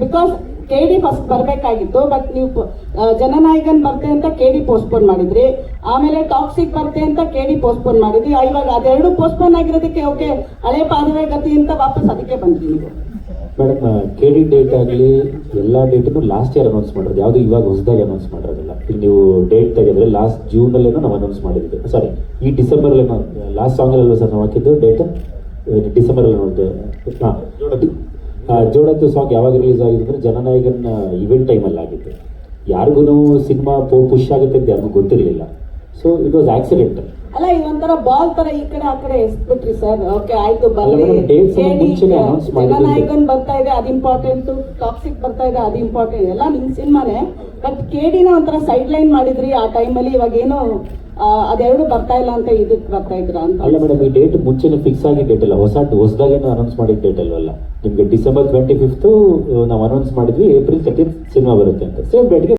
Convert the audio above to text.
Because KD first ಬರಬೇಕಾಗಿತ್ತು. But ನೀವು ಜನನಾಯಕನ್ ಬರ್ತೆ ಅಂತ KD ಪೋಸ್ಟ್ಪೋನ್ ಮಾಡಿದ್ರಿ, ಆಮೇಲೆ ಟಾಕ್ಸಿಕ್ ಬರ್ತೆ ಅಂತ KD ಪೋಸ್ಟ್ಪೋನ್ ಮಾಡಿದ್ರಿ. ಇವಾಗ ಅದೆರಡು ಪೋಸ್ಟ್ಪೋನ್ ಆಗಿರೋದಕ್ಕೆ ಓಕೆ ಹಳೆ ಪಾದವೇ ಗತಿ ಅಂತ ವಾಪಸ್ ಅದಕ್ಕೆ ಬಂದ್ರಿ ನೀವು. ಮೇಡಮ್ KD ಡೇಟ್ ಆಗಲಿ ಎಲ್ಲ ಡೇಟನ್ನು ಲಾಸ್ಟ್ ಇಯರ್ ಅನೌನ್ಸ್ ಮಾಡಿರೋದು, ಯಾವುದು ಇವಾಗ ಹೊಸದಾಗಿ ಅನೌನ್ಸ್ ಮಾಡಿರೋದಿಲ್ಲ. ಈಗ ನೀವು ಡೇಟ್ ತೆಗೆದ್ರೆ ಲಾಸ್ಟ್ ಜೂನಲ್ಲೇನೋ ನಾವು ಅನೌನ್ಸ್ ಮಾಡಿದ್ವಿ, ಸಾರಿ ಈ ಡಿಸೆಂಬರಲ್ಲೇನೋ ಲಾಸ್ಟ್ ಸಾಂಗಲ್ಲಲ್ವ ಸರ್ ನಾವು ಹಾಕಿದ್ದು ಡೇಟ್ ಡಿಸೆಂಬರಲ್ಲಿ ನೋಡಿದೆ. ಜೋಡತ್ತು ಸಾಂಗ್ ಯಾವಾಗ ರಿಲೀಸ್ ಆಗಿದೆ ಅಂದರೆ ಜನನಾಯಕನ್ ಇವೆಂಟ್ ಟೈಮಲ್ಲಿ ಆಗಿತ್ತು. ಯಾರಿಗೂ ಸಿನಿಮಾ ಪುಷ್ ಆಗುತ್ತೆ ಅಂತ ಯಾರಿಗೂ ಗೊತ್ತಿರಲಿಲ್ಲ. So it was accidental. ಅಲ್ಲ ಇದೊಂಥರ ಬಾಲ್ ತರ ಈ ಕಡೆ ಆ ಕಡೆ ಎಸ್ಬಿಟ್ರಿ ಸರ್. ಓಕೆ ಆಯ್ತು ಜನನಾಯಕನ್ ಬರ್ತಾ ಇದೆ ಅದು ಇಂಪಾರ್ಟೆಂಟ್, ಟಾಕ್ಸಿಕ್ ಬರ್ತಾ ಇದೆ ಅದು ಇಂಪಾರ್ಟೆಂಟ್, ಎಲ್ಲ ನಿಮ್ ಸಿನಿಮಾನೇ. ಬಟ್ KDನ ಒಂಥರ ಸೈಡ್ ಲೈನ್ ಮಾಡಿದ್ರಿ ಆ ಟೈಮಲ್ಲಿ. ಇವಾಗ ಏನೋ ಅದೆರಡು ಬರ್ತಾ ಇಲ್ಲ ಅಂತ ಇದಕ್ಕೆ ಬರ್ತಾ ಇದ್ರ ಅಂತ. ಅಲ್ಲ ಮೇಡಮ್, ಈ ಡೇಟ್ ಮುಂಚೆನೆ ಫಿಕ್ಸ್ ಆಗಿ ಡೇಟ್ ಅಲ್ಲ, ಹೊಸದಾಗೇನು ಅನೌನ್ಸ್ ಮಾಡಿದ ಡೇಟ್ ಅಲ್ವಲ್ಲ. ನಿಮ್ಗೆ ಡಿಸೆಂಬರ್ 25 ನಾವು ಅನೌನ್ಸ್ ಮಾಡಿದ್ವಿ, ಏಪ್ರಿಲ್ 13 ಸಿನಿಮಾ ಬರುತ್ತೆ ಅಂತ. ಸೇಮ್ ಡೇಟ್ಗೆ